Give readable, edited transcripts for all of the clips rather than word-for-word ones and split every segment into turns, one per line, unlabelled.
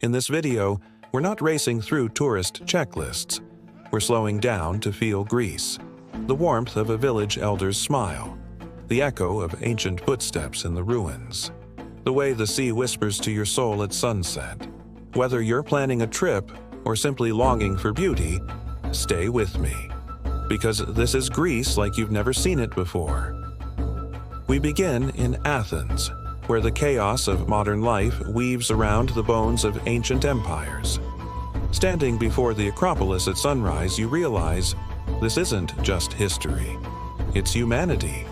In this video, we're not racing through tourist checklists. We're slowing down to feel Greece, the warmth of a village elder's smile, the echo of ancient footsteps in the ruins, the way the sea whispers to your soul at sunset. Whether you're planning a trip or simply longing for beauty, stay with me, because this is Greece like you've never seen it before. We begin in Athens, where the chaos of modern life weaves around the bones of ancient empires. Standing before the Acropolis at sunrise, you realize this isn't just history. It's humanity.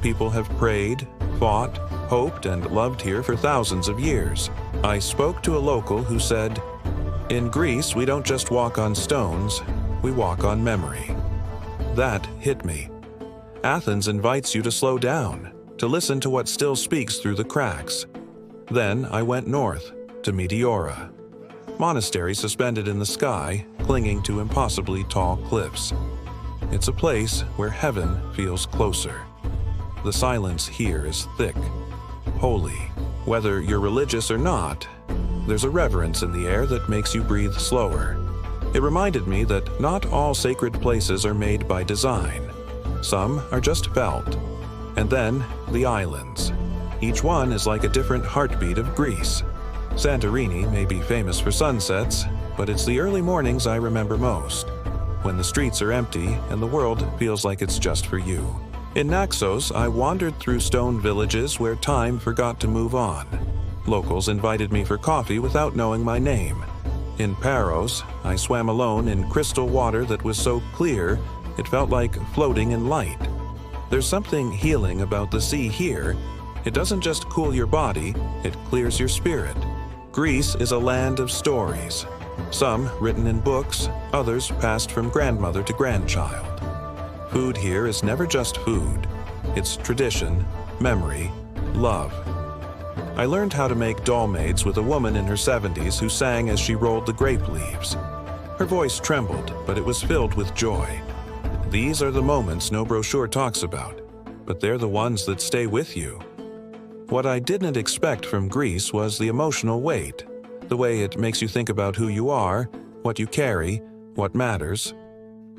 People have prayed, fought, hoped, and loved here for thousands of years. I spoke to a local who said, "In Greece, we don't just walk on stones, we walk on memory." That hit me. Athens invites you to slow down, to listen to what still speaks through the cracks. Then I went north, to Meteora. Monasteries suspended in the sky, clinging to impossibly tall cliffs. It's a place where heaven feels closer. The silence here is thick, holy. Whether you're religious or not, there's a reverence in the air that makes you breathe slower. It reminded me that not all sacred places are made by design. Some are just felt. And then, the islands. Each one is like a different heartbeat of Greece. Santorini may be famous for sunsets, but it's the early mornings I remember most, when the streets are empty and the world feels like it's just for you. In Naxos, I wandered through stone villages where time forgot to move on. Locals invited me for coffee without knowing my name. In Paros, I swam alone in crystal water that was so clear it felt like floating in light. There's something healing about the sea here. It doesn't just cool your body, it clears your spirit. Greece is a land of stories. Some written in books, others passed from grandmother to grandchild. Food here is never just food. It's tradition, memory, love. I learned how to make dolmades with a woman in her 70s who sang as she rolled the grape leaves. Her voice trembled, but it was filled with joy. These are the moments no brochure talks about, but they're the ones that stay with you. What I didn't expect from Greece was the emotional weight, the way it makes you think about who you are, what you carry, what matters.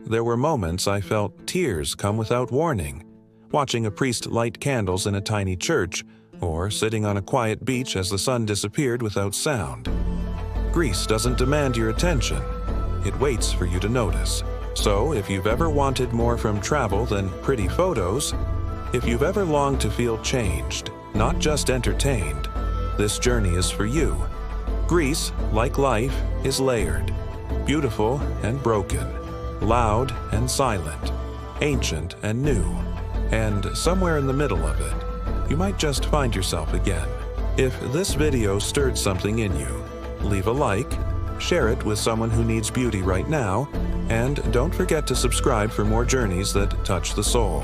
There were moments I felt tears come without warning, watching a priest light candles in a tiny church, or sitting on a quiet beach as the sun disappeared without sound. Greece doesn't demand your attention. It waits for you to notice. So, if you've ever wanted more from travel than pretty photos, if you've ever longed to feel changed, not just entertained, this journey is for you. Greece, like life, is layered, beautiful and broken, loud and silent, ancient and new, and somewhere in the middle of it, you might just find yourself again. If this video stirred something in you, leave a like, share it with someone who needs beauty right now, and don't forget to subscribe for more journeys that touch the soul.